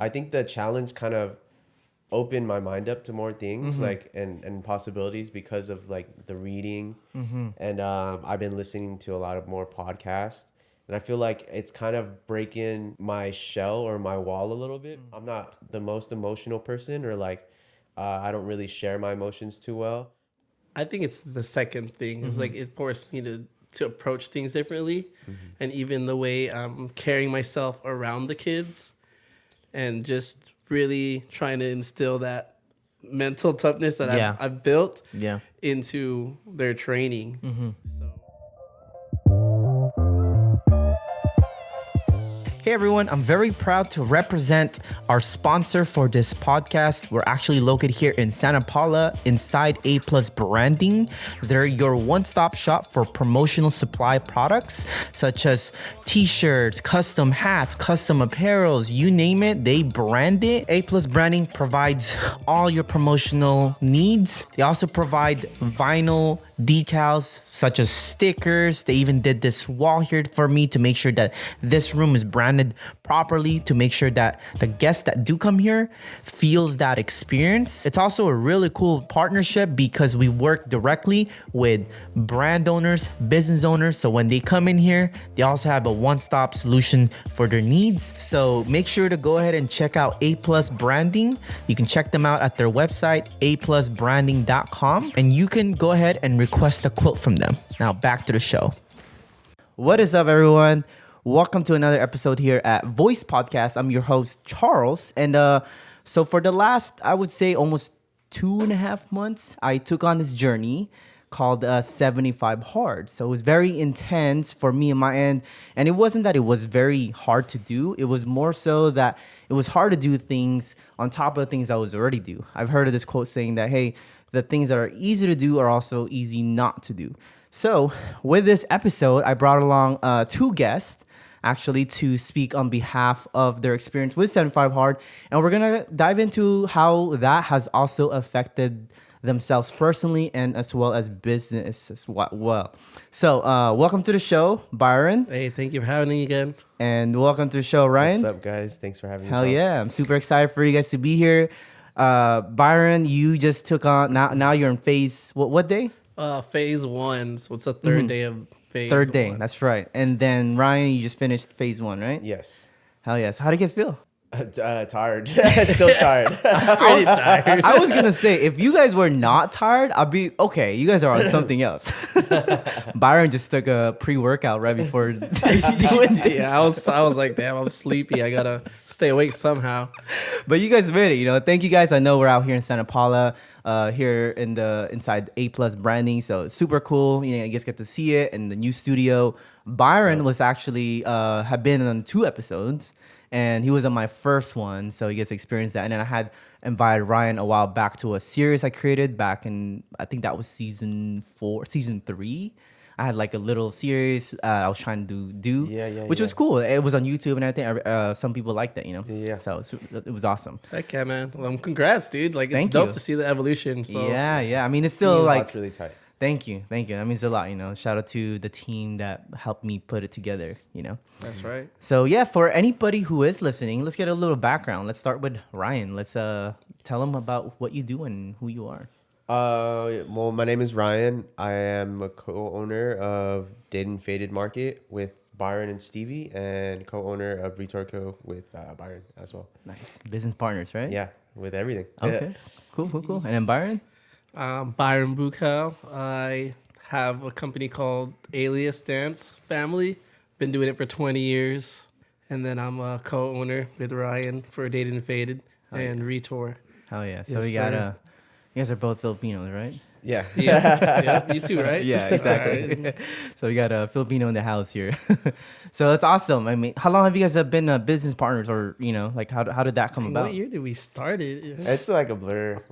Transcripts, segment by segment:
I think the challenge kind of opened my mind up to more things like and possibilities because of like the reading and I've been listening to a lot of more podcasts. And I feel like it's kind of breaking my shell or my wall a little bit. I'm not the most emotional person or like I don't really share my emotions too well. I think it's the second thing. It's like it forced me to approach things differently. And even the way I'm carrying myself around the kids and just really trying to instill that mental toughness that I've built into their training. So. Hey everyone, I'm very proud to represent our sponsor for this podcast. We're actually located here in Santa Paula inside A+ Branding. They're your one-stop shop for promotional supply products such as t-shirts, custom hats, custom apparels, you name it, they brand it. A+ Branding provides all your promotional needs. They also provide vinyl decals such as stickers. They even did this wall here for me to make sure that this room is branded properly, to make sure that the guests that do come here feels that experience. It's also a really cool partnership because we work directly with brand owners, business owners. So when they come in here, they also have a one-stop solution for their needs. So make sure to go ahead and check out A+ Branding. You can check them out at their website, aplusbranding.com, and you can go ahead and request a quote from them. Now back to the show. What is up, everyone? Welcome to another episode here at Voice Podcast. I'm your host, Charles. And so for the last, I would say almost 2.5 months, I took on this journey called 75 Hard. So it was very intense for me on my end. And it wasn't that it was very hard to do. It was more so that it was hard to do things on top of the things I was already do. I've heard of this quote saying that, hey, the things that are easy to do are also easy not to do. So with this episode, I brought along 2 guests actually to speak on behalf of their experience with 75 Hard. And we're going to dive into how that has also affected themselves personally and as well as business as well. So welcome to the show, Byron. Hey, thank you for having me again. And welcome to the show, Ryan. What's up, guys? Thanks for having me. Hell yeah. I'm super excited for you guys to be here. Byron, you just took on, now you're in phase, what day? Phase 1. So it's the third day of phase Third day, 1. that's right. And then Ryan, you just finished phase 1, right? Yes. Hell yes. How do you guys feel? Tired. Still tired. Pretty tired. I was gonna say, if you guys were not tired, I'd be okay. You guys are on something else. Byron just took a pre-workout right before doing this. Yeah, I was like, damn, I'm sleepy. I gotta stay awake somehow. But you guys made it. Thank you guys. I know we're out here in Santa Paula, here in the inside A+ Branding, so it's super cool. You guys get to see it in the new studio. Byron was actually had been on 2 episodes. And he was on my first one, so he gets to experience that. And then I had invited Ryan a while back to a series I created back in, I think that was season 3. I had like a little series I was trying to do, which was cool. It was on YouTube and everything. Some people liked that, Yeah. So it was awesome. Heck yeah, man. Well, congrats, dude. Like, it's Thank dope you. to see the evolution. So. Yeah. I mean, it's still like... It's really tight. Thank you. That means a lot, Shout out to the team that helped me put it together, That's right. So yeah, for anybody who is listening, let's get a little background. Let's start with Ryan. Let's tell them about what you do and who you are. Well, my name is Ryan. I am a co-owner of DnF Market with Byron and Stevie, and co-owner of Retour with Byron as well. Nice. Business partners, right? Yeah, with everything. Okay. Cool. And then Byron? Byron Bucao. I have a company called Alias Dance Family. Been doing it for 20 years. And then I'm a co-owner with Ryan for Dated and Faded and Retour. Hell yeah. So Yes, we got you guys are both Filipinos, right? Yeah. Yeah, you too, right? Yeah, exactly. Right. So we got a Filipino in the house here. So that's awesome. I mean, how long have you guys been business partners, or like how did that come about? What year did we start it? It's like a blur.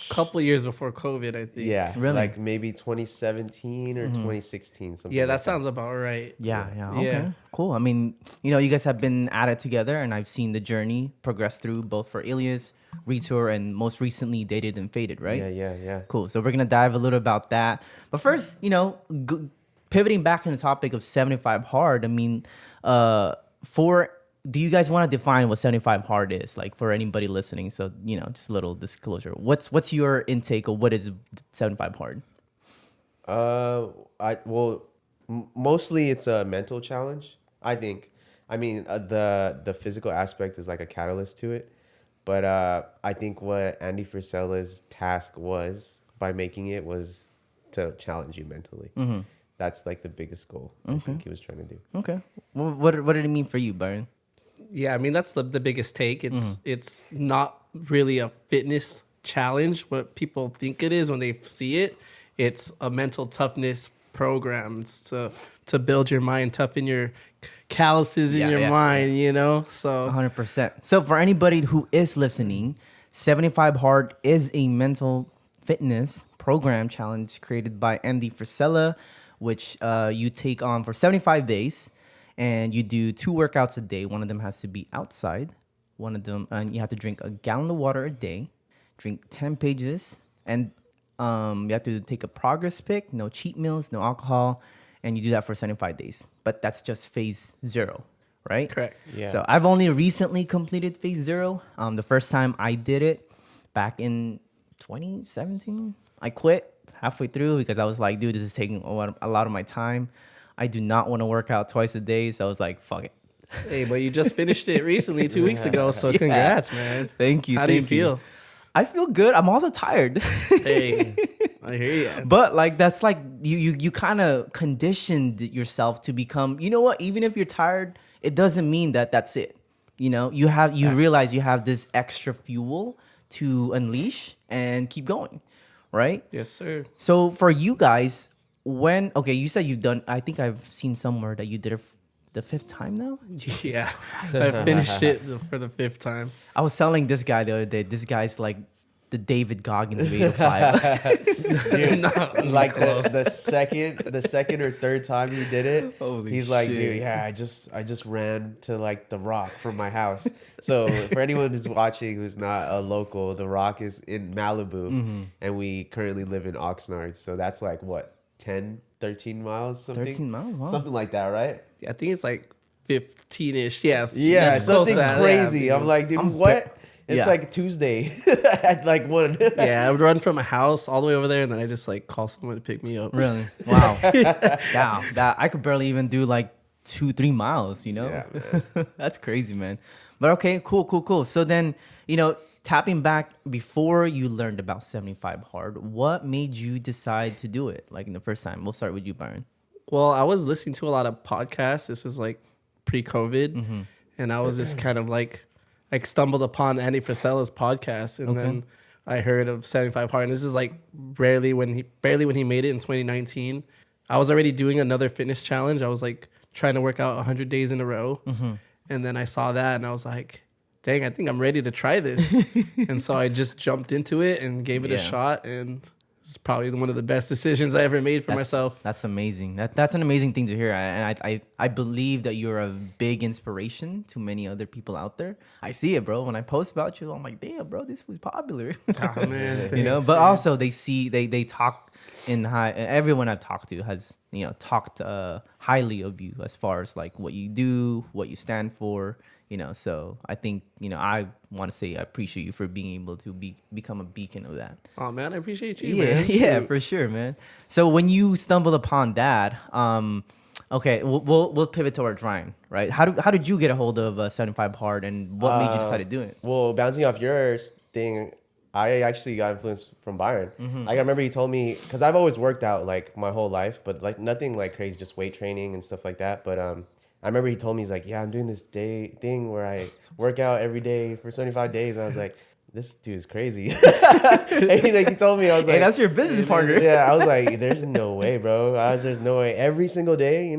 Couple years before COVID, I think. Yeah, really? Like maybe 2017 or 2016, something. Yeah, that like sounds about right. Yeah. Okay. Cool. I mean, you guys have been at it together, and I've seen the journey progress through both for Alias, Retour, and most recently Dated and Faded, right? Yeah. Cool. So we're gonna dive a little about that. But first, pivoting back in the topic of 75 Hard. I mean, for do you guys want to define what 75 hard is, like, for anybody listening? So, just a little disclosure. What's your intake of what is 75 hard? Mostly it's a mental challenge, I think. I mean, the physical aspect is like a catalyst to it, but I think what Andy Frisella's task was by making it was to challenge you mentally. Mm-hmm. That's like the biggest goal I think he was trying to do. Okay. Well, what did it mean for you, Byron? Yeah, I mean that's the biggest take. It's not really a fitness challenge what people think it is when they see it. It's a mental toughness program. It's to build your mind, toughen your calluses in your mind, So 100%. So for anybody who is listening, 75 Hard is a mental fitness program challenge created by Andy Frisella, which you take on for 75 days. And you do 2 workouts a day. One of them has to be outside. One of them, and you have to drink a gallon of water a day, drink 10 pages, and you have to take a progress pic, no cheat meals, no alcohol, and you do that for 75 days. But that's just phase 0, right? Correct. Yeah. So I've only recently completed phase 0. The first time I did it back in 2017, I quit halfway through because I was like, dude, this is taking a lot of my time. I do not want to work out twice a day, so I was like, fuck it. Hey, but you just finished it recently, 2 weeks ago, so congrats, man. Thank you. How do you feel? I feel good. I'm also tired. Hey, I hear you. But like that's like you kind of conditioned yourself to become, you know what? Even if you're tired, it doesn't mean that that's it. You realize you have this extra fuel to unleash and keep going, right? Yes, sir. So for you guys, you said you've done, I think I've seen somewhere that you did it the 5th time now. Yeah, I finished it for the 5th time. I was telling this guy the other day, this guy's like the David Goggins of 805. You're not Like close. the second or third time you did it, Holy he's like, shit. dude, yeah, I just ran to like the Rock from my house. So for anyone who's watching who's not a local, the Rock is in Malibu, and we currently live in Oxnard. So that's like what, 10, 13 miles, something? 13 miles, wow. Something like that, right? I think it's like 15-ish. Yes. Yeah, that's close something to that. crazy. Yeah. I'm like, dude, what? It's yeah. like Tuesday at like 1. Yeah, I would run from a house all the way over there, and then I just like call someone to pick me up. Really? Wow. Wow. That I could barely even do like 2-3 miles, Yeah, man. That's crazy, man. But okay, cool. So then, tapping back before you learned about 75 Hard, what made you decide to do it? Like in the first time? We'll start with you, Byron. Well, I was listening to a lot of podcasts. This is like pre-COVID, and I was just kind of like stumbled upon Andy Frisella's podcast, and then I heard of 75 Hard. And this is like barely when he made it in 2019. I was already doing another fitness challenge. I was like trying to work out 100 days in a row, and then I saw that, and I was like, dang, I think I'm ready to try this. And so I just jumped into it and gave it a shot, and it's probably one of the best decisions I ever made for myself. That's amazing. That's an amazing thing to hear. And I believe that you're a big inspiration to many other people out there. I see it, bro. When I post about you, I'm like, damn, bro, this was popular. Oh, man. But also they talk in high. Everyone I've talked to has, talked highly of you as far as like what you do, what you stand for. So I think, I want to say I appreciate you for being able to become a beacon of that. Oh, man, I appreciate you, Yeah, man. yeah, Shoot. for sure, man. So when you stumbled upon that, okay, we'll pivot towards Ryan, right? How did you get a hold of 75 Hard, and what made you decide to do it? Well, bouncing off your thing, I actually got influenced from Byron. Like, I remember he told me, because I've always worked out like my whole life, but like nothing like crazy, just weight training and stuff like that. But I remember he told me, he's like, yeah, I'm doing this thing where I work out every day for 75 days. And I was like, this dude's crazy. And he told me, I was like, Hey, that's your business partner. Yeah, I was like, there's no way, bro. There's no way. Every single day,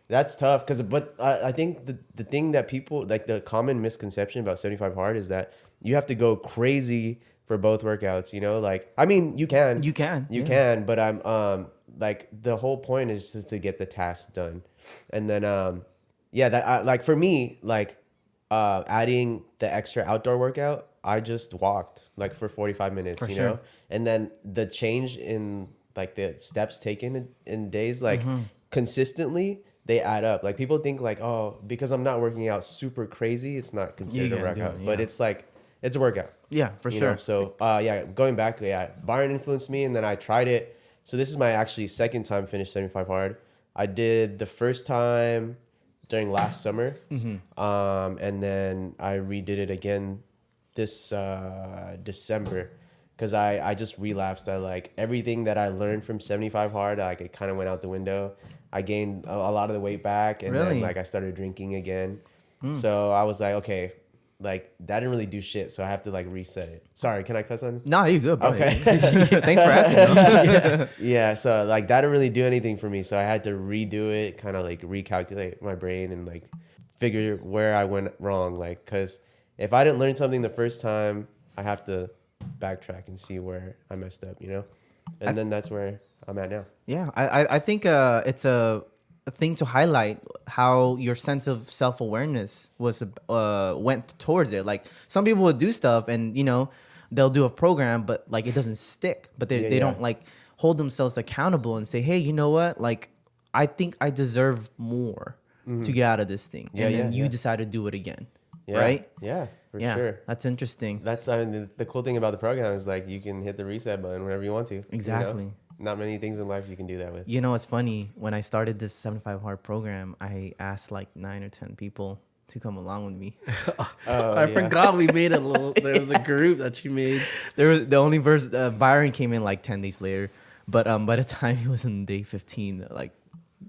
that's tough. But I think the thing that people, like the common misconception about 75 Hard is that you have to go crazy for both workouts, like, I mean, you can, but I'm, like the whole point is just to get the task done. And then, like for me, like, adding the extra outdoor workout, I just walked like for 45 minutes, For you sure. know, and then the change in like the steps taken in days, like consistently they add up. Like people think like, oh, because I'm not working out super crazy, it's not considered a workout. But it's like, it's a workout. Yeah, for you sure. know? So going back, Byron influenced me, and then I tried it. So this is my actually second time finish 75 hard. I did the first time during last summer, and then I redid it again this December, because I just relapsed. I like everything that I learned from 75 hard, like it kind of went out the window. I gained a lot of the weight back, and then like I started drinking again. So I was like, okay, like that didn't really do shit, so I have to like reset it. Sorry, can I cuss on? No, you good, bro. Okay. Thanks for asking. Yeah, so like that didn't really do anything for me, so I had to redo it, kind of like recalculate my brain and like figure where I went wrong, like because if I didn't learn something the first time, I have to backtrack and see where I messed up, you know? And then that's where I'm at now. Yeah, I think it's a thing to highlight how your sense of self-awareness was went towards it. Like some people would do stuff and, you know, they'll do a program, but like it doesn't stick. But they don't like hold themselves accountable and say, hey, you know what? Like I think I deserve more to get out of this thing. And then you decide to do it again. Yeah. Right? Yeah, for sure. That's interesting. That's the cool thing about the program is like you can hit the reset button whenever you want to. Exactly. You know? Not many things in life you can do that with. You know, it's funny. When I started this 75 hard program, I asked like 9 or 10 people to come along with me. I forgot we made a little. There was a group that you made. There was the only person. Byron came in like 10 days later, but by the time he was in day 15, like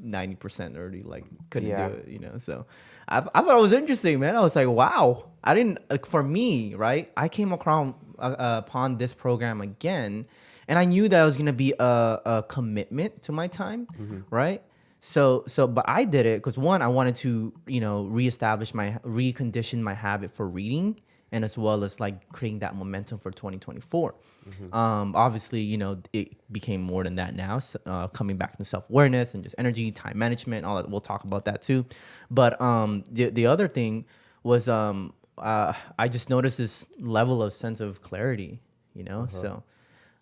90% already like couldn't do it. You know, so I thought it was interesting, man. I was like, wow. I didn't like for me, right? I came across upon this program again. And I knew that it was gonna be a commitment to my time, right? So, but I did it because one, I wanted to, you know, recondition my habit for reading, and as well as like creating that momentum for 2024. Obviously, you know, it became more than that now. So, coming back to self-awareness and just energy, time management, all that. We'll talk about that too. But the other thing was I just noticed this level of sense of clarity, you know, so.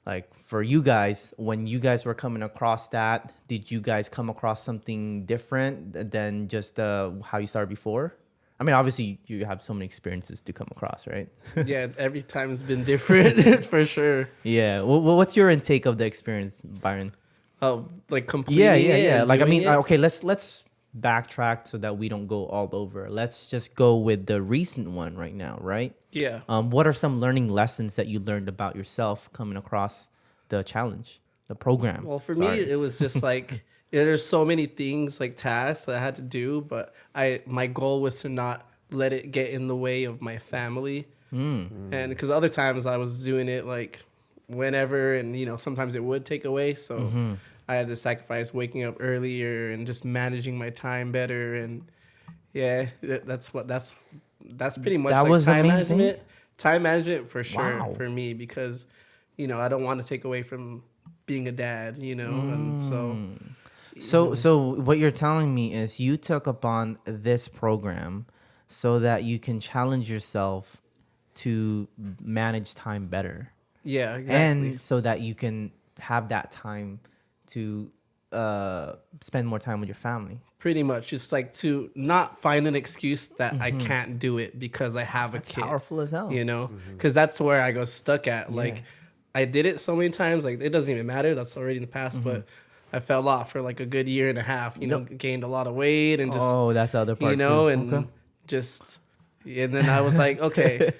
Like for you guys, when you guys were coming across that, did you guys come across something different than just how you started before? I mean, obviously you have so many experiences to come across, right? Yeah, every time it's been different, for sure. Yeah. Well, what's your intake of the experience, Byron? Oh, like completing Yeah. Like, I mean, it? okay, let's backtrack so that we don't go all over. Let's just go with the recent one right now, right? Yeah. What are some learning lessons that you learned about yourself coming across the challenge, the program? Well, for me, it was just like there's so many things like tasks that I had to do, but my goal was to not let it get in the way of my family. And because other times I was doing it like whenever, and you know sometimes it would take away, so I had to sacrifice waking up earlier and just managing my time better. And yeah, that's pretty much That like was the time main management. thing? Time management for sure. Wow. For me, because you know I don't want to take away from being a dad, you know, and So what you're telling me is you took upon this program so that you can challenge yourself to manage time better. Yeah, exactly. And so that you can have that time to spend more time with your family. Pretty much, just like to not find an excuse that I can't do it because I have a kid. Powerful as hell. You know, because that's where I go stuck at. Like, I did it so many times. Like, it doesn't even matter. That's already in the past. But I fell off for like a good year and a half. You know, gained a lot of weight and just. Oh, that's the other part. You know, too. and just, and then I was like, okay,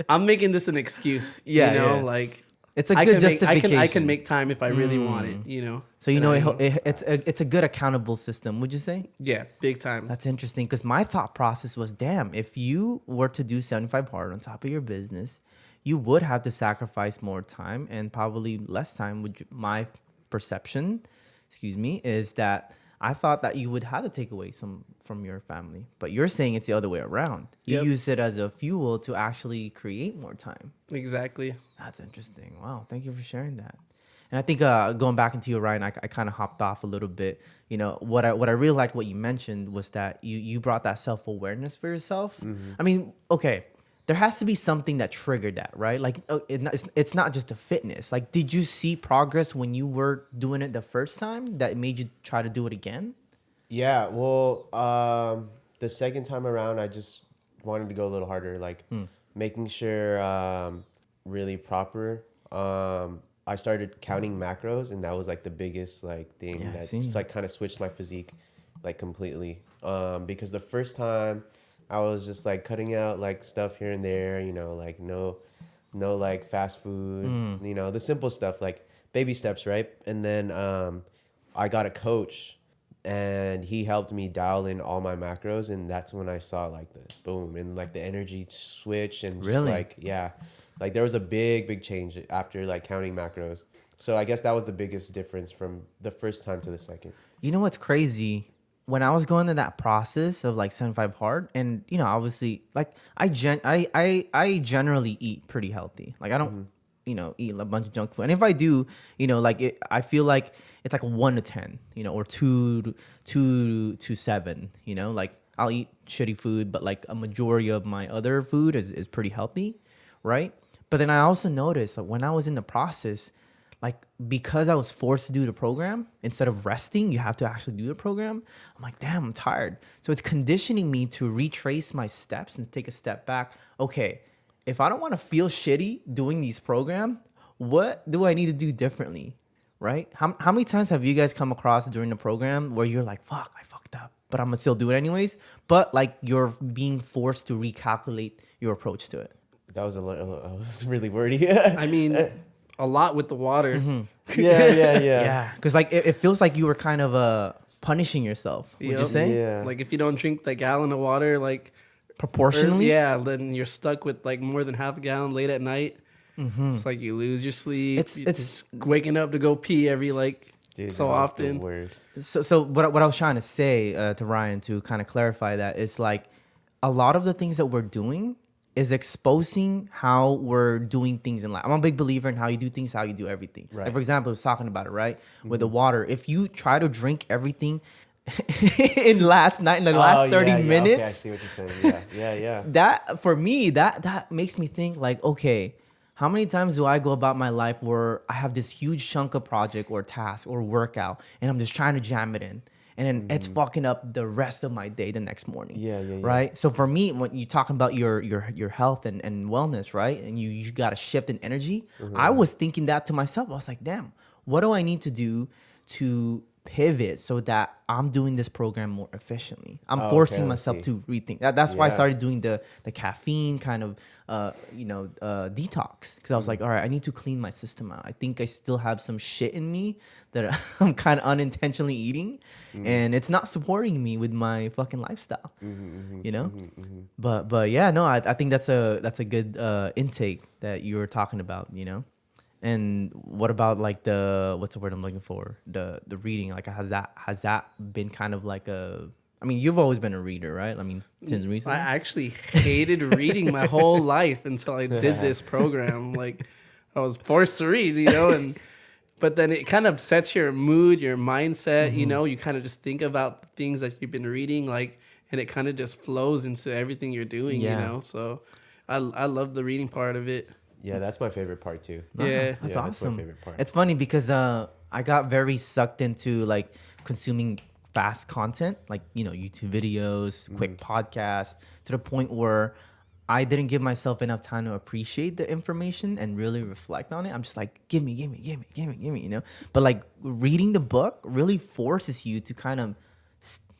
I'm making this an excuse. Yeah, you know, yeah. like. It's a good justification. I can make time if I really want it, you know. So you know, it's a good accountable system. Would you say? Yeah, big time. That's interesting because my thought process was, damn, if you were to do 75 hard on top of your business, you would have to sacrifice more time and probably less time. My perception, is that I thought that you would have to take away some from your family, but you're saying it's the other way around. You use it as a fuel to actually create more time. Exactly. That's interesting. Wow. Thank you for sharing that. And I think going back into you, Ryan, I kind of hopped off a little bit. You know, what I really liked what you mentioned was that you brought that self-awareness for yourself. I mean, okay, there has to be something that triggered that, right? Like it's not just a fitness. Like, did you see progress when you were doing it the first time that made you try to do it again? Yeah, well, the second time around, I just wanted to go a little harder, like making sure really proper. I started counting macros, and that was like the biggest like thing Yeah, that seen just that. like kind of switched my physique like completely. Because the first time I was just like cutting out like stuff here and there, you know, like no like fast food, you know, the simple stuff like baby steps, right? And then I got a coach and he helped me dial in all my macros, and that's when I saw like the boom and like the energy switch and just Really? like yeah, like there was a big change after like counting macros. So I guess that was the biggest difference from the first time to the second. You know what's crazy? When I was going through that process of like 75 hard, and you know, obviously, like I generally eat pretty healthy. Like I don't, you know, eat a bunch of junk food. And if I do, you know, like I feel like it's like a 1 to 10, you know, or 2 to 7. You know, like I'll eat shitty food, but like a majority of my other food is pretty healthy, right? But then I also noticed like when I was in the process, like because I was forced to do the program instead of resting, you have to actually do the program. I'm like, damn, I'm tired. So it's conditioning me to retrace my steps and take a step back. Okay, if I don't want to feel shitty doing these program, what do I need to do differently? Right? How many times have you guys come across during the program where you're like, fuck, I fucked up, but I'm gonna still do it anyways? But like you're being forced to recalculate your approach to it. That was was really wordy. I mean, a lot with the water. Yeah. Yeah, because like it feels like you were kind of punishing yourself. Would you Yep. say? Yeah. Like if you don't drink the gallon of water, like Proportionally? yeah, then you're stuck with like more than half a gallon late at night. It's like you lose your sleep. It's- You're it's- just waking up to go pee every like Dude, so that was often. the worst. So what I was trying to say to Ryan to kind of clarify that is like a lot of the things that we're doing is exposing how we're doing things in life. I'm a big believer in how you do things, how you do everything. Right. Like for example, I was talking about it, right? With the water. If you try to drink everything in the last 30 Okay, I minutes, see what you're saying. Yeah. that for me, that makes me think like, okay, how many times do I go about my life where I have this huge chunk of project or task or workout and I'm just trying to jam it in, and then it's fucking up the rest of my day the next morning. Yeah. Right. So for me, when you talking about your health and wellness, right, and you got a shift in energy, I was thinking that to myself. I was like, damn, what do I need to do to pivot so that I'm doing this program more efficiently? I'm Oh, forcing okay, I myself see. to rethink. That's why I Yeah. started doing the caffeine kind of detox, because I was like, all right, I need to clean my system out. I think I still have some shit in me that I'm kind of unintentionally eating, and it's not supporting me with my fucking lifestyle. You know, but yeah, no, I think that's a good intake that you were talking about. You know. And what about like what's the word I'm looking for? The reading, like has that been kind of like a, I mean, you've always been a reader, right? I mean, since I recently. actually hated reading my whole life until I did this program. Like I was forced to read, you know, but then it kind of sets your mood, your mindset, you know, you kind of just think about the things that you've been reading, like, and it kind of just flows into everything you're doing, Yeah. you know? So I love the reading part of it. Yeah, that's my favorite part too. Yeah. That's Yeah, awesome. that's my favorite part. It's funny because I got very sucked into like consuming fast content, like, you know, YouTube videos, quick podcasts, to the point where I didn't give myself enough time to appreciate the information and really reflect on it. I'm just like, give me, you know? But like reading the book really forces you to kind of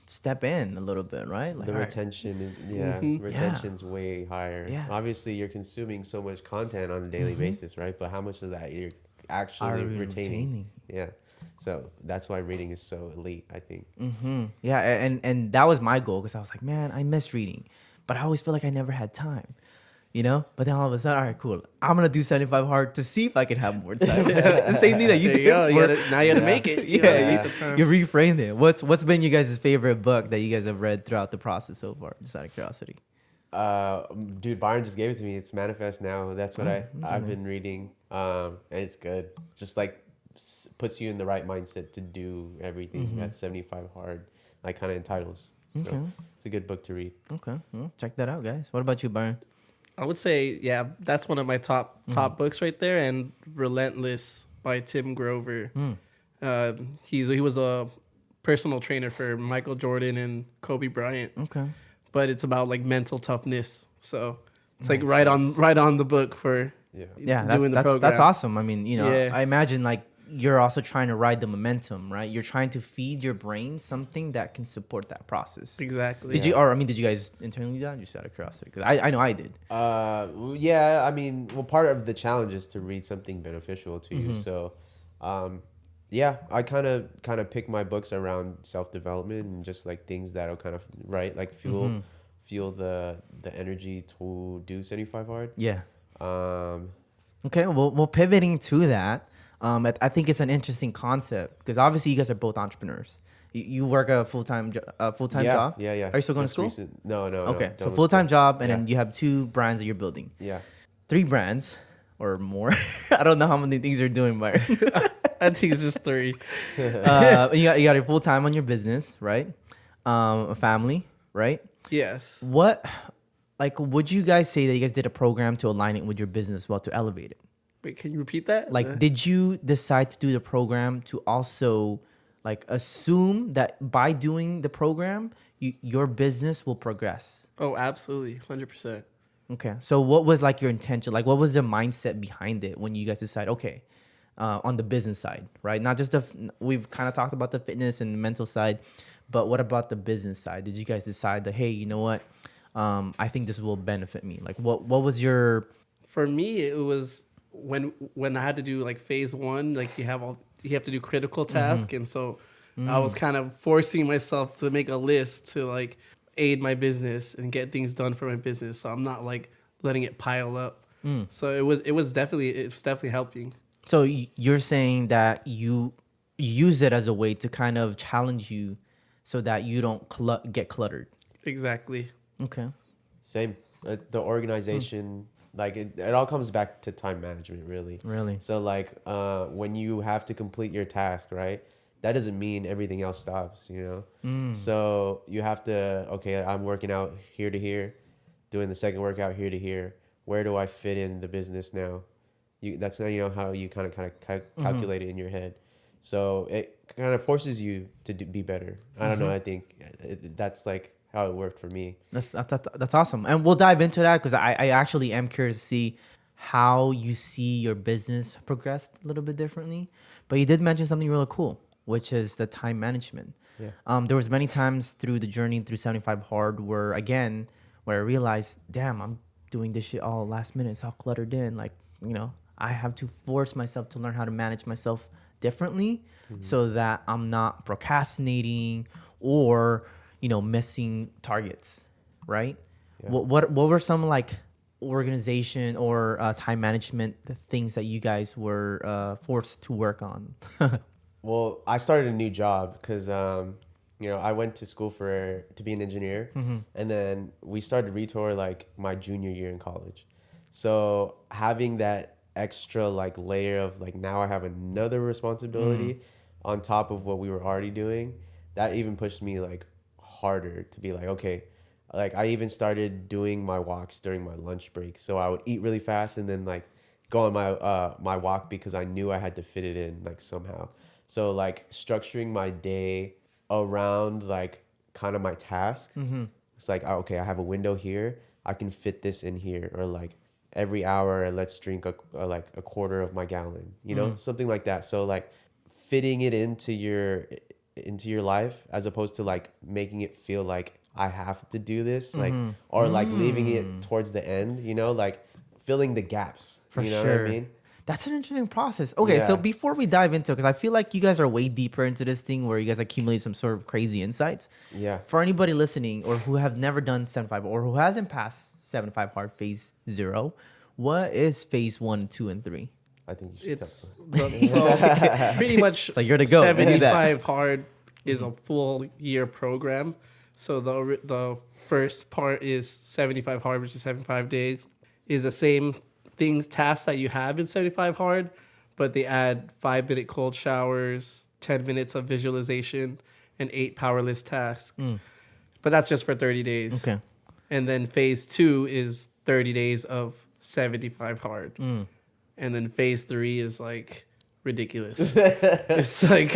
step in a little bit, right? Like, The all right. retention, retention's way higher. Yeah. Obviously, you're consuming so much content on a daily basis, right? But how much of that you're actually Are we retaining? retaining? Yeah. So that's why reading is so elite, I think. Yeah, and that was my goal, because I was like, man, I miss reading, but I always feel like I never had time, you know? But then all of a sudden, all right, cool, I'm gonna do 75 hard to see if I can have more time. The same thing that you There did. you go. for- Now you gotta make it. You Yeah, gotta you- make the time. you reframed it. What's been you guys' favorite book that you guys have read throughout the process so far? Just out of curiosity. Dude, Byron just gave it to me. It's Manifest Now. That's what I've been reading. And it's good. Just like puts you in the right mindset to do everything that 75 hard like kind of entitles. So Okay. it's a good book to read. Okay, well, check that out, guys. What about you, Byron? I would say, yeah, that's one of my top books right there, and Relentless by Tim Grover. He was a personal trainer for Michael Jordan and Kobe Bryant. Okay. But it's about like mental toughness. So it's like right on the book for doing the program. That's awesome. I mean, Yeah. I imagine like you're also trying to ride the momentum, right? You're trying to feed your brain something that can support that process. Exactly. Did you guys internally do that? Just out of curiosity, because I know I did. Yeah, I mean, well, part of the challenge is to read something beneficial to you. So, yeah, I kind of pick my books around self-development and just like things that'll kind of like fuel the energy to do 75 hard. Yeah. Okay, well, pivoting to that, I think it's an interesting concept because obviously you guys are both entrepreneurs. You work a full-time job? Yeah. Are you still going to school? No. Okay, so full-time job, and then you have 2 brands that you're building. Yeah. 3 brands or more. I don't know how many things you're doing, but I think it's just 3. you got your full-time on your business, right? A family, right? Yes. What, like, would you guys say that you guys did a program to align it with your business, well, to elevate it? Wait, can you repeat that? Like, did you decide to do the program to also, like, assume that by doing the program, your business will progress? Oh, absolutely. 100%. Okay. So what was, like, your intention? Like, what was the mindset behind it when you guys decide, okay, on the business side, right? Not just we've kind of talked about the fitness and the mental side, but what about the business side? Did you guys decide that, hey, you know what? I think this will benefit me. Like, what was your... For me, it was when I had to do like phase 1, like you have to do critical task, and so I was kind of forcing myself to make a list to like aid my business and get things done for my business. So I'm not like letting it pile up. So it was definitely helping. So you're saying that you use it as a way to kind of challenge you so that you don't get cluttered. Exactly. Okay. Same. The organization, like it all comes back to time management, really. Really? So like when you have to complete your task, right? That doesn't mean everything else stops, you know? So you have to, okay, I'm working out here to here, doing the second workout here to here. Where do I fit in the business now? That's how you kind of calculate it in your head. So it kind of forces you to be better. I don't know. I think that's like how it worked for me. That's awesome. And we'll dive into that because I actually am curious to see how you see your business progress a little bit differently. But you did mention something really cool, which is the time management. Yeah. There was many times through the journey through 75 Hard where I realized, damn, I'm doing this shit all last minute. It's all cluttered in. Like, I have to force myself to learn how to manage myself differently so that I'm not procrastinating or missing targets, right? Yeah. What were some like organization or time management things that you guys were forced to work on? Well, I started a new job because I went to school to be an engineer, and then we started Retour like my junior year in college. So having that extra like layer of like now I have another responsibility on top of what we were already doing, that even pushed me like harder to be like, okay, like I even started doing my walks during my lunch break. So I would eat really fast and then like go on my walk because I knew I had to fit it in like somehow. So like structuring my day around like kind of my task. It's like, okay, I have a window here, I can fit this in here, or like every hour let's drink a quarter of my gallon, something like that. So like fitting it into your life as opposed to like making it feel like I have to do this, like or like leaving it towards the end, like filling the gaps. For you know sure. what I mean? That's an interesting process. Okay, so before we dive into it, because I feel like you guys are way deeper into this thing where you guys accumulate some sort of crazy insights. Yeah. For anybody listening or who have never done 75 or who hasn't passed 75 Hard phase 0, what is phase 1, 2, and 3? I think you should It's so pretty much like you're the goat. 75 Hard is a full year program. So the first part is 75 Hard, which is 75 days, is the same tasks that you have in 75 Hard, but they add 5-minute cold showers, 10 minutes of visualization, and 8 powerless tasks. But that's just for 30 days. Okay. And then phase 2 is 30 days of 75 Hard. And then phase 3 is like ridiculous. It's like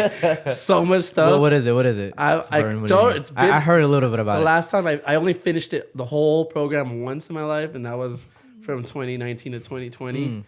so much stuff. What is it? I don't. It's been I heard a little bit about the it. last time I only finished it the whole program once in my life, and that was from 2019 to 2020.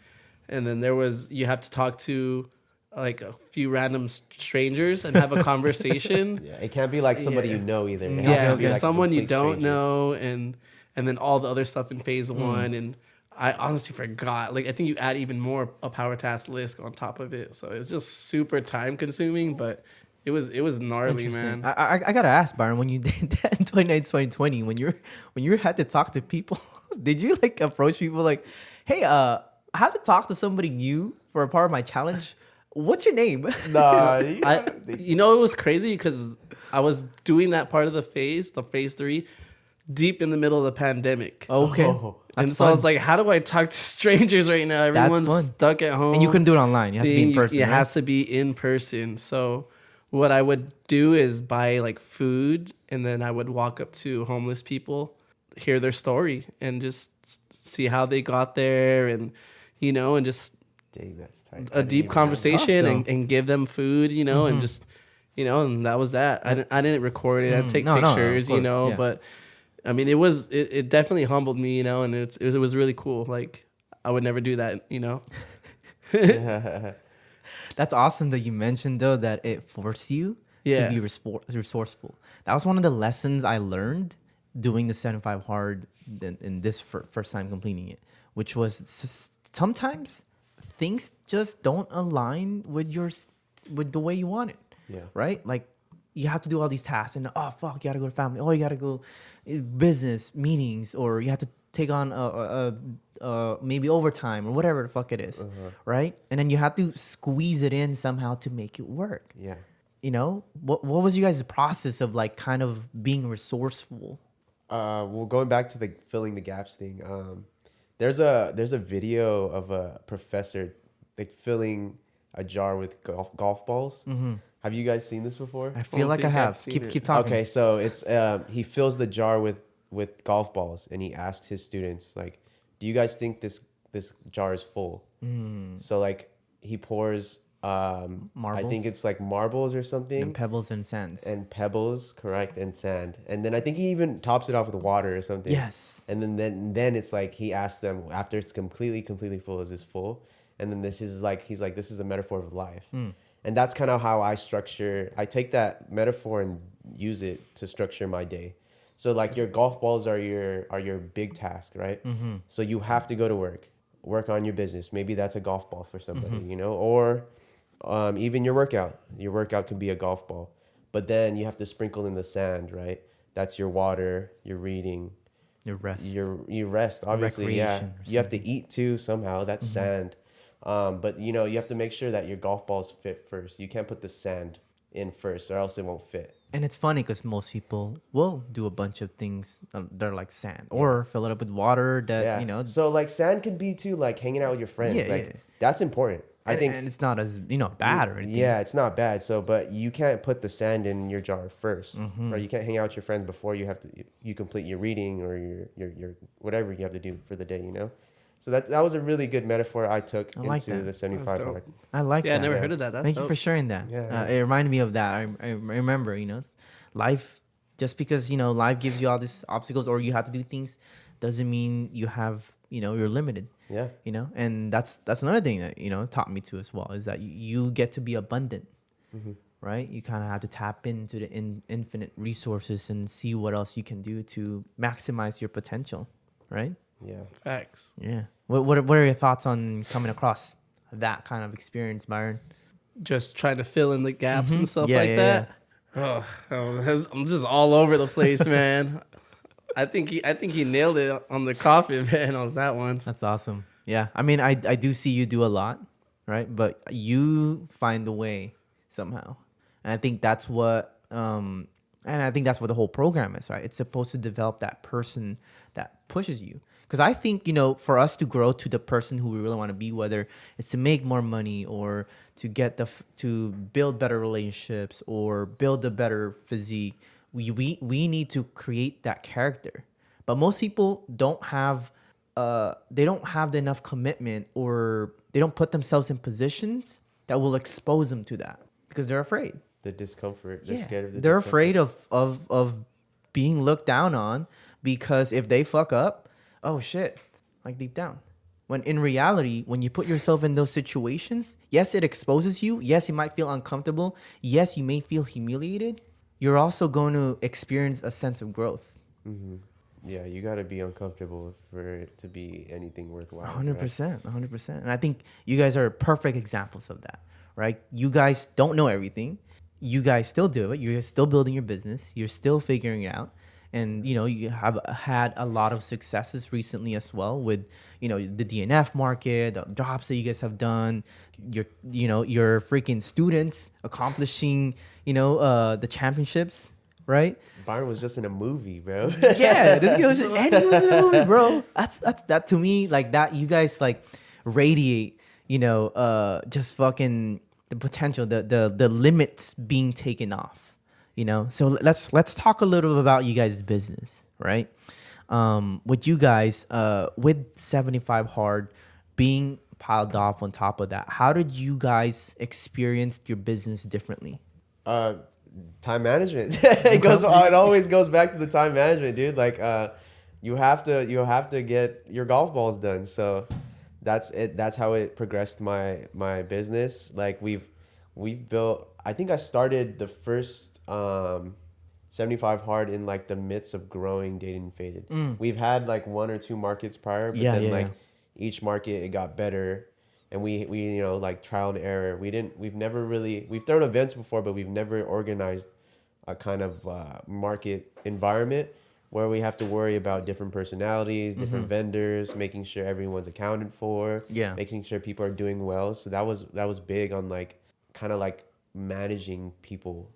And then you have to talk to like a few random strangers and have a conversation. Yeah, it can't be like somebody you know either. It has Yeah, to be like a someone you complete don't stranger. know, and then all the other stuff in phase one. And I honestly forgot. Like I think you add even more a power task list on top of it, so it's just super time consuming. But it was gnarly, man. I gotta ask, Byron, when you did that in 2020, when you had to talk to people, did you like approach people like, hey, I have to talk to somebody new for a part of my challenge? What's your name? Nah, It was crazy because I was doing that part of the phase 3, deep in the middle of the pandemic. Okay. And so I was like, how do I talk to strangers right now? Everyone's fun. stuck at home. And you couldn't do it online. You have to be in person. It right? has to be in person. So what I would do is buy like food, and then I would walk up to homeless people, hear their story, and just see how they got there, and and just dang, that's tight. a deep conversation tough, and give them food, and just and that was that. I didn't record it. I'd take pictures, of course, yeah. but I mean it definitely humbled me, and it was really cool. Like I would never do that, That's awesome that you mentioned though that it forced you to be resourceful. That was one of the lessons I learned doing the 75 hard in this first time completing it, which was sometimes things just don't align with the way you want it. Yeah. Right? Like you have to do all these tasks and you gotta go to family. Oh, you gotta go business meetings, or you have to take on maybe overtime or whatever the fuck it is, right? And then you have to squeeze it in somehow to make it work. Yeah. What was you guys' process of like kind of being resourceful? Well, going back to the filling the gaps thing, there's a video of a professor like filling a jar with golf balls. Have you guys seen this before? I feel like I have. Keep talking. Okay, so it's he fills the jar with golf balls, and he asks his students like, "Do you guys think this jar is full?" So like he pours I think it's like marbles or something, And pebbles and sands. and pebbles, correct, and sand, and then I think he even tops it off with water or something. Yes. And then it's like he asks them after it's completely full, is this full? And then he's like this is a metaphor of life. And that's kind of how I take that metaphor and use it to structure my day. So like your golf balls are your big task, right? So you have to go to work on your business. Maybe that's a golf ball for somebody, or even your workout. Your workout could be a golf ball, but then you have to sprinkle in the sand, right? That's your water, your reading, Your rest. your rest. Obviously, yeah. Recreation or You have to eat too somehow. That's sand. But you have to make sure that your golf balls fit first. You can't put the sand in first, or else it won't fit. And it's funny because most people will do a bunch of things that are like sand, or fill it up with water that, So like sand could be too, like hanging out with your friends. Yeah. That's important. I think. And it's not as, bad or anything. Yeah, it's not bad. So, but you can't put the sand in your jar 1st, right? You can't hang out with your friends before you complete your reading or your whatever you have to do for the day, So that was a really good metaphor I took into the 75 hard. I like that. I never heard of that. That's Thank you dope. for sharing that. Yeah. It reminded me of that. I remember, it's life, just because, life gives you all these obstacles or you have to do things doesn't mean you have, you're limited. Yeah. And that's another thing that, taught me too as well, is that you get to be abundant, right? You kind of have to tap into the infinite resources and see what else you can do to maximize your potential, right? Yeah. Facts. Yeah. What are your thoughts on coming across that kind of experience, Byron? Just trying to fill in the gaps and stuff Yeah, like yeah, that. Oh, I'm just all over the place, man. I think he nailed it on the coffee, man, on that one. That's awesome. Yeah. I mean, I do see you do a lot, right? But you find a way somehow. And I think that's what the whole program is, right? It's supposed to develop that person that pushes you. Because I think, for us to grow to the person who we really want to be, whether it's to make more money or to get to build better relationships or build a better physique, we need to create that character. But most people don't have enough commitment, or they don't put themselves in positions that will expose them to that because they're afraid. The discomfort. They're scared of the they're discomfort. afraid of being looked down on because if they fuck up, oh shit, like deep down. When in reality, when you put yourself in those situations, yes, it exposes you. Yes, you might feel uncomfortable. Yes, you may feel humiliated. You're also going to experience a sense of growth. Mm-hmm. Yeah, you got to be uncomfortable for it to be anything worthwhile. 100%, 100%. And I think you guys are perfect examples of that, right? You guys don't know everything. You guys still do it. You're still building your business. You're still figuring it out. And, you know, you have had a lot of successes recently as well with, you know, the DnF Market, the drops that you guys have done, your freaking students accomplishing, the championships, right? Byron was just in a movie, bro. Yeah, this guy was, and he was in a movie, bro. That's that to me, like that. You guys like radiate, just fucking the potential, the limits being taken off. So let's talk a little bit about you guys' business, right? With you guys, with 75 Hard being piled off on top of that, how did you guys experience your business differently? Time management. It always goes back to the time management, dude. Like, you have to get your golf balls done. So that's it. That's how it progressed my business. Like we've built. I think I started the first 75 Hard in like the midst of growing Dated and Faded. We've had like 1 or 2 markets prior, but each market it got better, and we like trial and error. We've thrown events before, but we've never organized a kind of market environment where we have to worry about different personalities, different vendors, making sure everyone's accounted for, making sure people are doing well. So that was big on like kind of like managing people,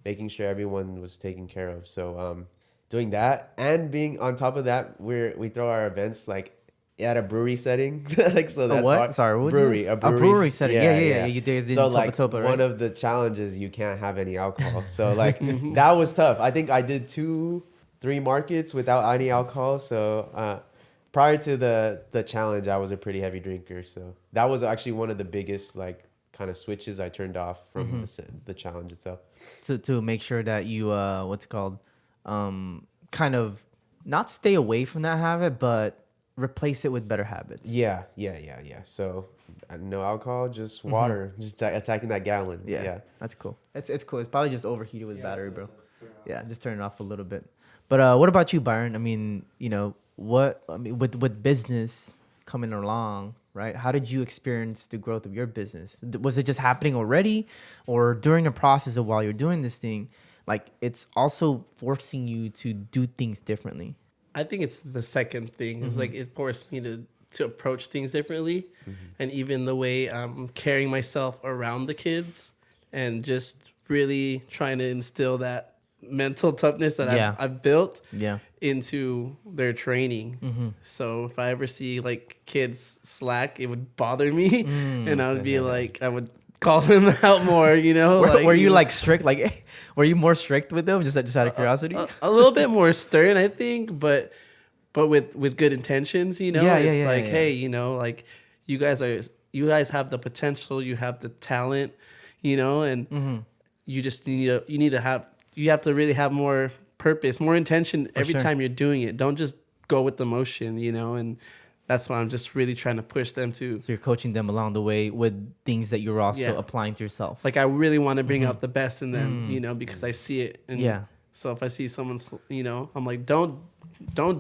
making sure everyone was taken care of. So doing that and being on top of that, we throw our events like at a brewery setting. Like so that's what? hard. Sorry, what brewery. A brewery setting. Yeah. You did so like right? one of the challenges, you can't have any alcohol. So like that was tough. I think I did 2-3 markets without any alcohol. So prior to the challenge, I was a pretty heavy drinker. So that was actually one of the biggest like kind of switches I turned off from the challenge itself. To make sure that you kind of not stay away from that habit, but replace it with better habits. Yeah. So no alcohol, just water, just attacking that gallon. Yeah, that's cool. It's cool. It's probably just overheated with battery, bro. Yeah, just turn it off a little bit. But what about you, Byron? I mean, with business coming along, right? How did you experience the growth of your business? Was it just happening already, or during the process of while you're doing this thing, like it's also forcing you to do things differently? I think it's the second thing. It's like it forced me to approach things differently, and even the way I'm carrying myself around the kids, and just really trying to instill that mental toughness that I've built into their training. So if I ever see like kids slack, it would bother me, and I would be like, I would call them out more. Were you like strict? Like, were you more strict with them? Just out of curiosity. A little bit more stern, I think, but with good intentions. Hey, like you guys have the potential, you have the talent, and you just you have to really have more purpose, more intention every time you're doing it. Don't just go with the motion, and that's why I'm just really trying to push them to. So you're coaching them along the way with things that you're also applying to yourself. Like I really want to bring out the best in them, because I see it. And so if I see someone, I'm like, don't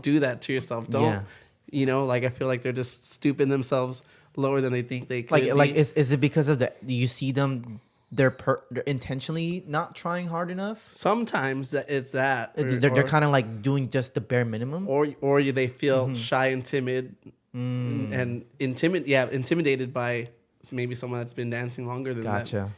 do that to yourself. Don't, like I feel like they're just stooping themselves lower than they think they could. Like is it because of you see them? They're intentionally not trying hard enough. Sometimes it's that they're kind of like doing just the bare minimum, or they feel shy and timid, and intimidated by maybe someone that's been dancing longer than them.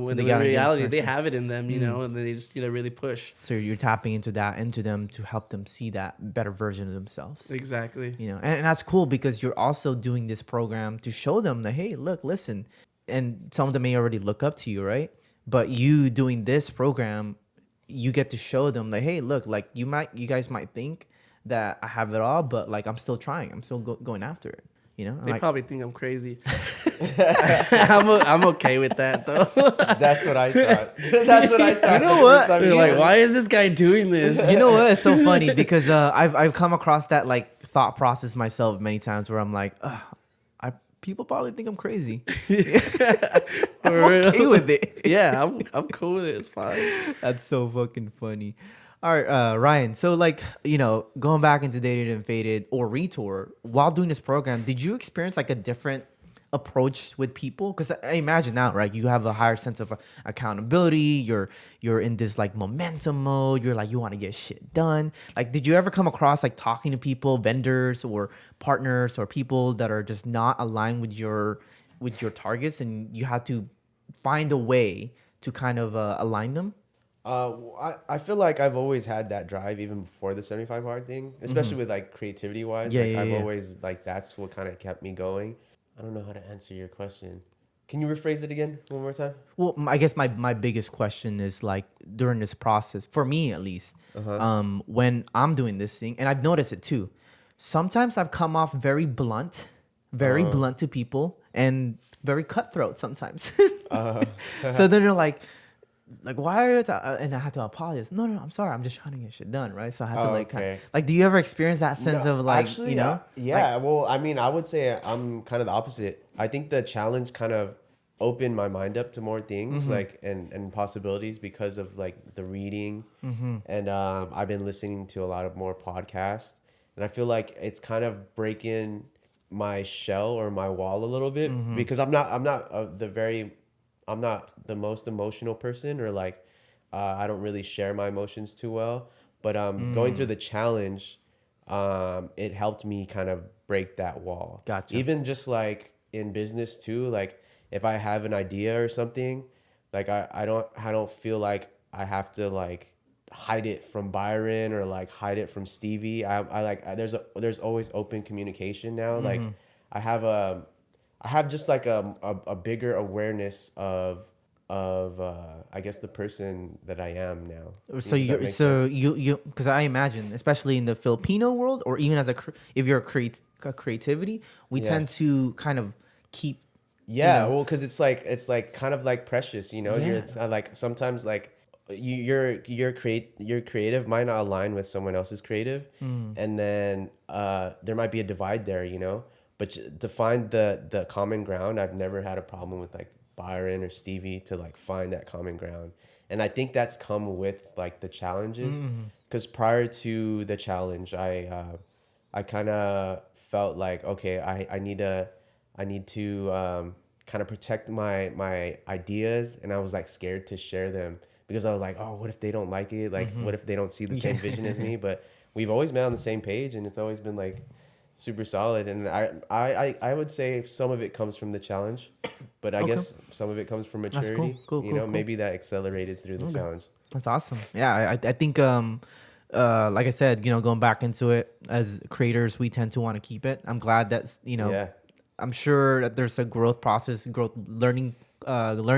When in reality they have it in them, and they just need to really push. So you're tapping into them to help them see that better version of themselves. Exactly. And that's cool because you're also doing this program to show them that, hey, look, listen. And some of them may already look up to you, right? But you doing this program, you get to show them like, hey, look, like you guys might think that I have it all, but like I'm still trying. I'm still going after it. You know, They like, probably think I'm crazy. I'm okay with that though. That's what I thought. That's what I thought. You know what? They're like, why is this guy doing this? you know what? It's so funny because I've come across that like thought process myself many times where I'm like, people probably think I'm crazy. I'm okay with it. Yeah, I'm cool with it. It's fine. That's so fucking funny. All right, Ryan. So, like, you know, going back into Dated and Faded or Retour, while doing this program, did you experience like a different approach with people? Because I imagine now, right? You have a higher sense of accountability. You're in this like momentum mode. You're like you want to get shit done. Like, did you ever come across like talking to people, vendors or partners or people that are just not aligned with your targets, and you had to find a way to kind of align them? I feel like I've always had that drive even before the 75 hard thing, especially with like creativity wise. Yeah, like yeah, I've yeah. always like that's what kind of kept me going. I don't know how to answer your question. Can you rephrase it again one more time? Well, I guess my biggest question is like during this process, for me at least, when I'm doing this thing, and I've noticed it too. Sometimes I've come off very blunt to people, and very cutthroat sometimes. So then they're like, why are you and I had to apologize. No, I'm sorry. I'm just trying to get shit done, right? So I had to like, do you ever experience that sense of like, actually, you know? yeah. Like, Well, I mean, I would say I'm kind of the opposite. I think the challenge kind of opened my mind up to more things like and possibilities because of like the reading and I've been listening to a lot of more podcasts, and I feel like it's kind of breaking my shell or my wall a little bit because I'm not the most emotional person, or like I don't really share my emotions too well. But going through the challenge, it helped me kind of break that wall. Gotcha. Even just like in business too, like if I have an idea or something, like I don't feel like I have to like hide it from Byron or like hide it from Stevie. There's always open communication now. Like I have just like a bigger awareness of I guess the person that I am now. So you because I imagine, especially in the Filipino world, or even as if you're a creativity, we tend to kind of keep. Yeah, you know, well, because it's like kind of like precious, you know. Yeah. It's like sometimes like your creative might not align with someone else's creative, and then there might be a divide there, you know. But to find the common ground, I've never had a problem with like Byron or Stevie to like find that common ground, and I think that's come with like the challenges. Because prior to the challenge, I kind of felt like, okay, I need to kind of protect my ideas, and I was like scared to share them because I was like, oh, what if they don't like it? Like, what if they don't see the same vision as me? But we've always been on the same page, and it's always been like super solid. And I would say some of it comes from the challenge, but I guess some of it comes from maturity. That's cool. You know, maybe that accelerated through the challenge. That's awesome. Yeah, I think like I said, you know, going back into it, as creators, we tend to want to keep it. I'm glad that's, you know, Yeah. I'm sure that there's a growth process, learning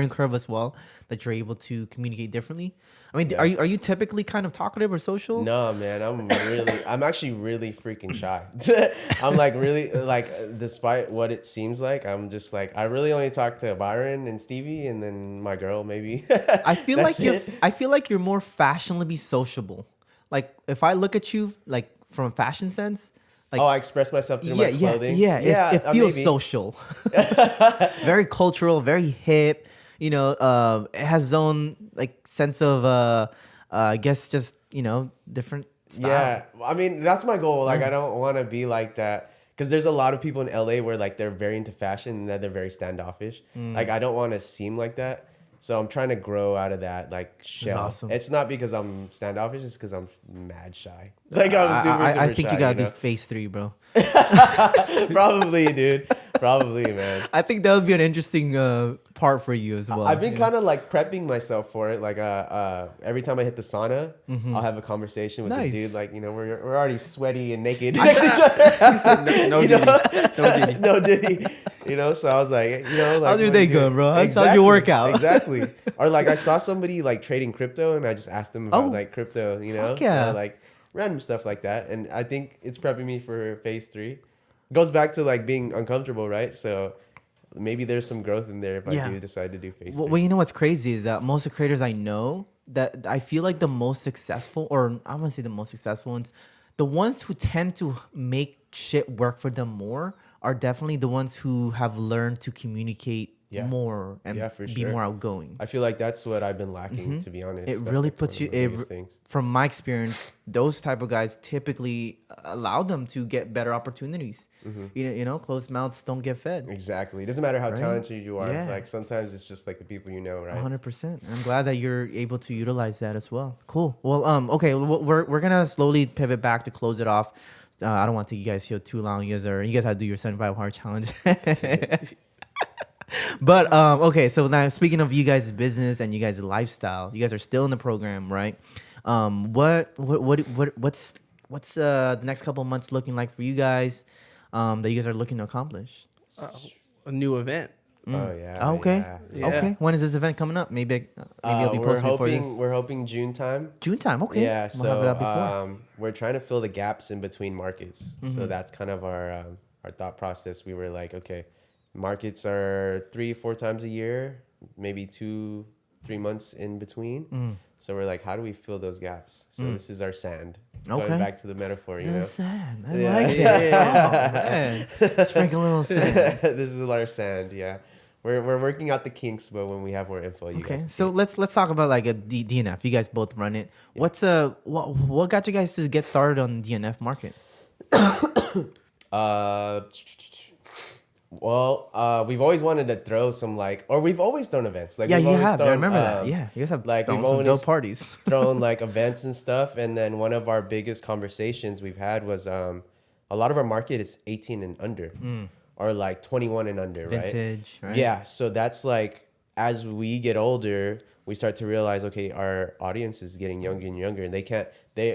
curve as well, that you're able to communicate differently. I mean, are you typically kind of talkative or social? No, man, I'm actually really freaking shy. I'm like really like, despite what it seems like, I'm just like, I really only talk to Byron and Stevie and then my girl maybe. I feel like you're more fashionably sociable. Like if I look at you like from a fashion sense, like, I express myself through my clothing. Yeah. It feels maybe. social, very cultural, very hip. You know, it has its own like sense of I guess just, you know, different style. Yeah, I mean that's my goal. Like I don't want to be like that because there's a lot of people in LA where like they're very into fashion and that they're very standoffish. Like I don't want to seem like that. So I'm trying to grow out of that like shell. That's awesome. It's not because I'm standoffish, it's because I'm mad shy. Like I'm super I think shy, you gotta know? do phase 3, bro. Probably, dude. Probably, man. I think that would be an interesting part for you as well. I've been kind of like prepping myself for it. Like every time I hit the sauna, I'll have a conversation with the dude. Like, you know, we're already sweaty and naked next to each other. You said no Diddy. No Diddy. You know, so I was like, you know, like, how's your day going, bro? How's Exactly, your workout? Exactly. Or like I saw somebody like trading crypto, and I just asked them about like crypto. You know, fuck yeah. like random stuff like that. And I think it's prepping me for phase 3. goes back to like being uncomfortable, right? So maybe there's some growth in there if Yeah. I do decide to do face Well, stage. you know what's crazy is that most of the creators I know, that I feel like the most successful, or I want to say the most successful ones, the ones who tend to make shit work for them more are definitely the ones who have learned to communicate Yeah. more and Yeah, for be sure. more outgoing. I feel like that's what I've been lacking, to be honest. It That's, really like, puts one you, of the biggest things. from my experience, those type of guys typically allow them to get better opportunities. You know, closed mouths don't get fed. Exactly. It doesn't matter how Right? talented you are. Yeah. Like sometimes it's just like the people you know, right? 100%. I'm glad that you're able to utilize that as well. Cool. Well, okay, we're gonna slowly pivot back to close it off. I don't want to take you guys here too long. You guys have to do your 75 hard challenge. But okay, so now speaking of you guys' business and you guys' lifestyle, you guys are still in the program, right? What's the next couple of months looking like for you guys that you guys are looking to accomplish? A new event. Oh yeah. Oh, okay. Yeah. Okay. When is this event coming up? Maybe it'll be We're posted before hoping this. we're hoping June time. June time. Okay. Yeah, We'll have it so up before. we're trying to fill the gaps in between markets. So that's kind of our thought process. We were like, okay, markets are 3-4 times a year, maybe 2-3 months in between. So we're like, how do we fill those gaps? So this is our sand. Okay. Going back to the metaphor, you The know. sand. I Yeah. like it. Oh, man. Sprinkle a little sand. This is our sand, yeah. We're working out the kinks, but when we have more info, you Okay, guys. so let's talk about like a DNF. You guys both run it. What's what got you guys to get started on DNF Market? We've always wanted to throw some we've always thrown events. Like Yeah, we've you always have. I thrown, remember that. Yeah, you guys have like, thrown we've some always dope parties. thrown like events and stuff. And then one of our biggest conversations we've had was a lot of our market is 18 and under, or like 21 and under, right? Vintage, right? Yeah, so that's like as we get older, we start to realize, okay, our audience is getting younger and younger, and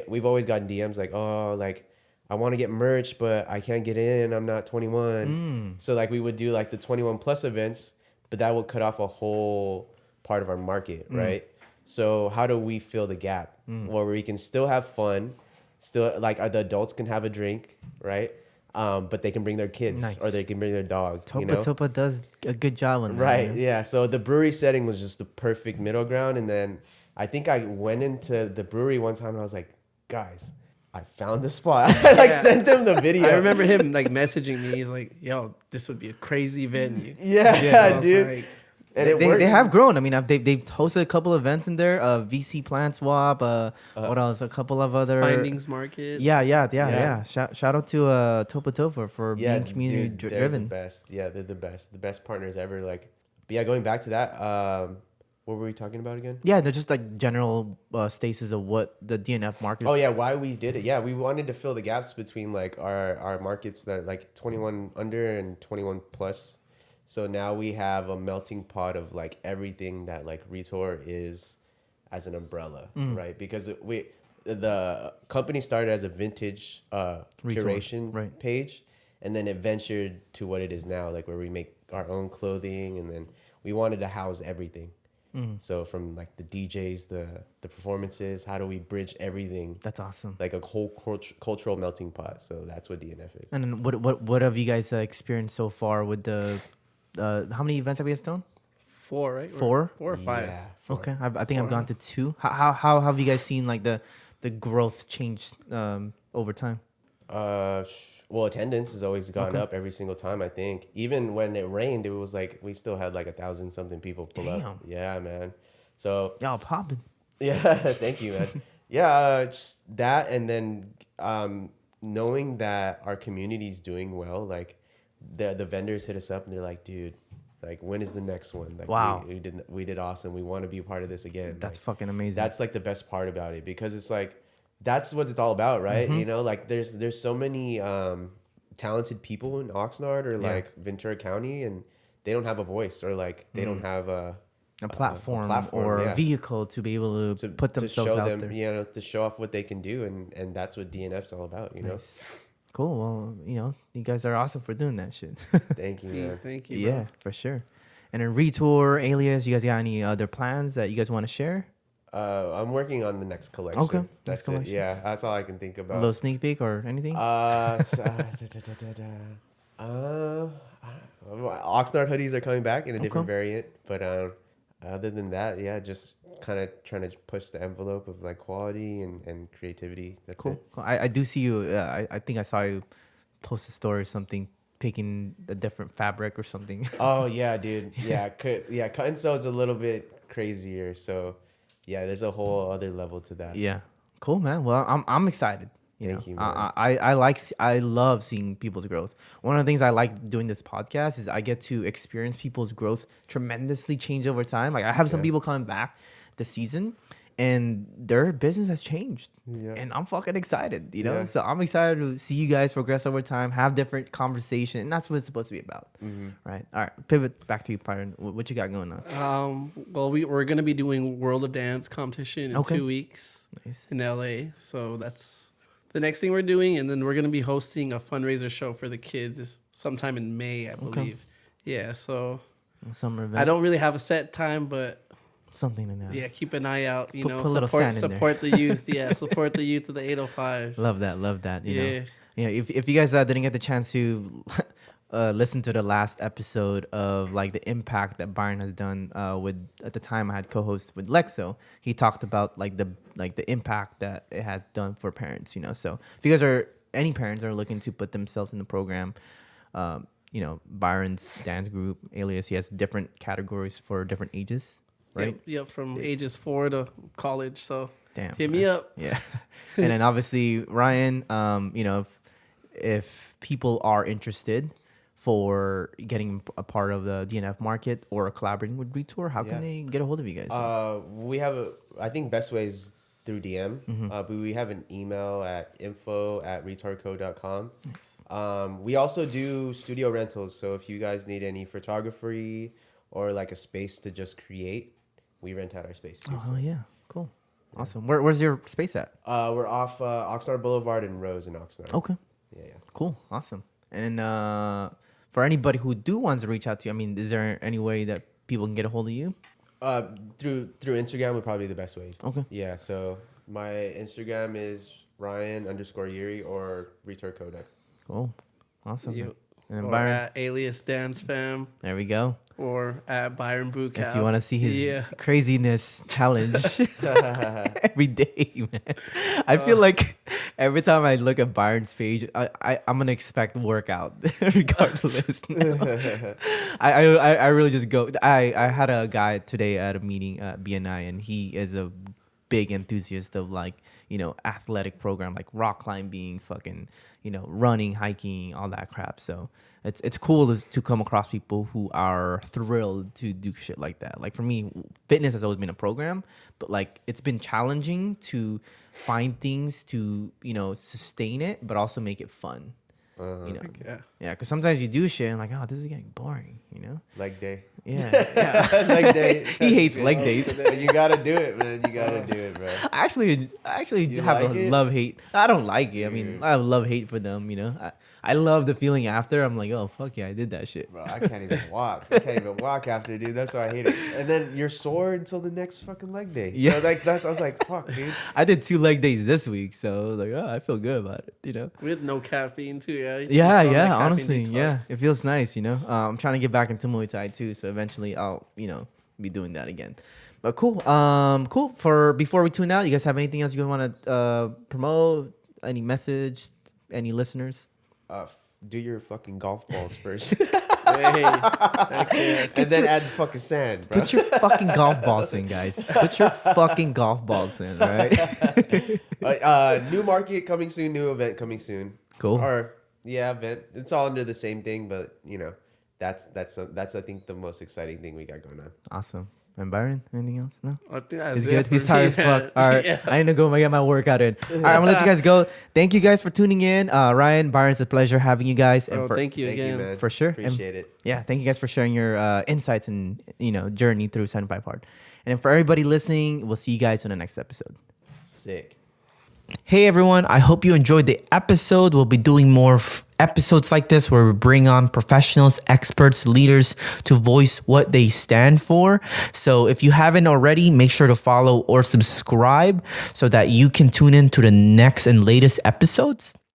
we've always gotten DMs like, oh, like I want to get merch, but I can't get in. I'm not 21. So like we would do like the 21 plus events, but that would cut off a whole part of our market, right? So how do we fill the gap where we can still have fun, still like the adults can have a drink, right? But they can bring their kids Nice. or they can bring their dog. Topa does a good job on that. Right. man. Yeah. So the brewery setting was just the perfect middle ground. And then I think I went into the brewery one time and I was like, guys, I found the spot. I like sent them the video. I remember him like messaging me. He's like, "Yo, this would be a crazy venue." Yeah, I was dude. like, And it worked. They have grown. I mean, they've hosted a couple events in there. VC Plant Swap. What else? A couple of other Findings Market. Yeah. Shout out to Topa for being community dude, they're driven. The best. Yeah, they're the best. The best partners ever. Like, but yeah, going back to that. What were we talking about again? Yeah, they're just like general stasis of what the DNF market. Oh yeah, why we did it. Yeah, we wanted to fill the gaps between like our markets that are like 21 under and 21 plus. So now we have a melting pot of like everything that like Retour is as an umbrella, right? Because the company started as a vintage curation right. page, and then it ventured to what it is now, like where we make our own clothing, and then we wanted to house everything. So from like the DJs, the performances, how do we bridge everything? That's awesome. Like a whole cultural melting pot. So that's what DNF is. And then what have you guys experienced so far with the how many events have you guys done? 4, right? 4? 4 or 5. Yeah. Okay, I think I've gone to 2. How have you guys seen like the growth change over time? Well, attendance has always gone Okay. up every single time. I think even when it rained, it was like we still had like 1,000 something people pull Damn. up. Yeah, man. So Y'all popping. yeah, thank you, man. Yeah, just that, and then knowing that our community is doing well, like the vendors hit us up and they're like, dude, like when is the next one? Like, Wow. we did awesome. We want to be a part of this again. That's Like, fucking amazing. that's like the best part about it, because it's like that's what it's all about, right? Mm-hmm. You know, like there's so many talented people in Oxnard or like Ventura County, and they don't have a voice, or like they don't have a platform, platform, or yeah. a vehicle to be able to put themselves show out them, there. you know, to show off what they can do, and that's what DNF's all about, you know. Cool. Well, you guys are awesome for doing that shit. Thank you, man. Thank you. Bro. Yeah, for sure. And then Retour, Alias, you guys got any other plans that you guys want to share? I'm working on the next collection. Okay, That's next collection. it. Yeah, that's all I can think A about. little sneak peek or anything? Oxnard hoodies are coming back in a different variant, but other than that, yeah, just kind of trying to push the envelope of like quality and creativity. That's Cool. it. Cool. I do see you. I think I saw you post a story or something, picking a different fabric or something. Oh yeah, dude. Yeah, cut and sew is a little bit crazier. So yeah, there's a whole other level to that. Yeah. Cool, man. Well, I'm excited. Thank you, man. I love seeing people's growth. One of the things I like doing this podcast is I get to experience people's growth tremendously change over time. Like I have some people coming back this season and their business has changed. Yeah. And I'm fucking excited, you know? Yeah. So I'm excited to see you guys progress over time, have different conversation, and that's what it's supposed to be about. Right. All right. Pivot back to you, Byron. What you got going on? Well, we're gonna be doing World of Dance competition in Okay. 2 weeks Nice. in LA. So that's the next thing we're doing, and then we're gonna be hosting a fundraiser show for the kids sometime in May, I believe. Yeah. So Summer event. I don't really have a set time, but something like that. yeah, keep an eye out. You Put- know, put a little sand in there. support the youth. Yeah, support the youth of the 805. Love that. You know, Yeah. yeah. If you guys didn't get the chance to listen to the last episode of like the impact that Byron has done with at the time I had co-host with Lexo, he talked about like the impact that it has done for parents. You know, so if you guys are any parents are looking to put themselves in the program, you know, Byron's dance group, Alias, he has different categories for different ages, right? Yep, from ages 4 to college. So Damn. hit me up. Yeah. And then obviously Ryan, you know, if people are interested for getting a part of the DnF Market or collaborating with Retour, how can they get a hold of you guys? We have I think best way is through DM, but we have an email at info@retourco.com. Nice. We also do studio rentals, so if you guys need any photography or like a space to just create, we rent out our space too. Oh, yeah. Cool. Awesome. Where's your space at? We're off Oxnard Boulevard and Rose in Oxnard. Okay. Yeah. Cool. Awesome. And for anybody who wants to reach out to you, I mean, is there any way that people can get a hold of you? Through Instagram would probably be the best way. Okay. Yeah, so my Instagram is Ryan_Yere or Retour Kodak. Cool. Awesome. Yep. And then Or Byron, at Alias Dance Fam, there we go. or at Byron Bucao. If you want to see his craziness challenge every day, man. I feel like every time I look at Byron's page, I'm gonna expect workout regardless. I really just go. I had a guy today at a meeting at BNI, and he is a big enthusiast of like, you know, athletic program like rock climbing, fucking, you know, running, hiking, all that crap. So it's cool to come across people who are thrilled to do shit like that. Like for me, fitness has always been a program, but like it's been challenging to find things to, you know, sustain it, but also make it fun. You know, yeah, because sometimes you do shit and like, oh, this is getting boring, you know. Leg day. Yeah. Leg day. He hates leg days. You gotta do it, man. You gotta do it, bro. I actually You have like a it? love hate. I don't like it. I mean, I have love hate for them. You know, I love the feeling after. I'm like, oh fuck yeah, I did that shit. Bro, I can't even walk. I can't even walk after, dude. That's why I hate it. And then you're sore until the next fucking leg day. Yeah. So like I was like, fuck, dude. I did 2 leg days this week, so like, oh, I feel good about it. You know. With no caffeine too, yeah. You Yeah, still on that yeah. caffeine Honestly, detox. yeah, it feels nice. You know, I'm trying to get back into Muay Thai too, so eventually I'll, you know, be doing that again. But cool. Cool. For before we tune out, you guys have anything else you want to promote? Any message? Any listeners? Do your fucking golf balls first. Hey, okay. And then add fucking sand, bro. Put your fucking golf balls in, guys. Put your fucking golf balls in, all right? New market coming soon, new event coming soon. Cool. Or yeah, event. It's all under the same thing, but you know, that's I think the most exciting thing we got going on. Awesome. And Byron, anything else? No? I think that's He's it good. for He's tired me. as fuck. All right. Yeah. I need to go get my workout in. All right, I'm going to let you guys go. Thank you guys for tuning in. Ryan, Byron, it's a pleasure having you guys. Oh, thank you Thank again. you, man. For sure. Appreciate it. Yeah, thank you guys for sharing your insights and, you know, journey through 75 Hard. And for everybody listening, we'll see you guys in the next episode. Sick. Hey everyone, I hope you enjoyed the episode. We'll be doing more episodes like this where we bring on professionals, experts, leaders to voice what they stand for. So if you haven't already, make sure to follow or subscribe so that you can tune in to the next and latest episodes.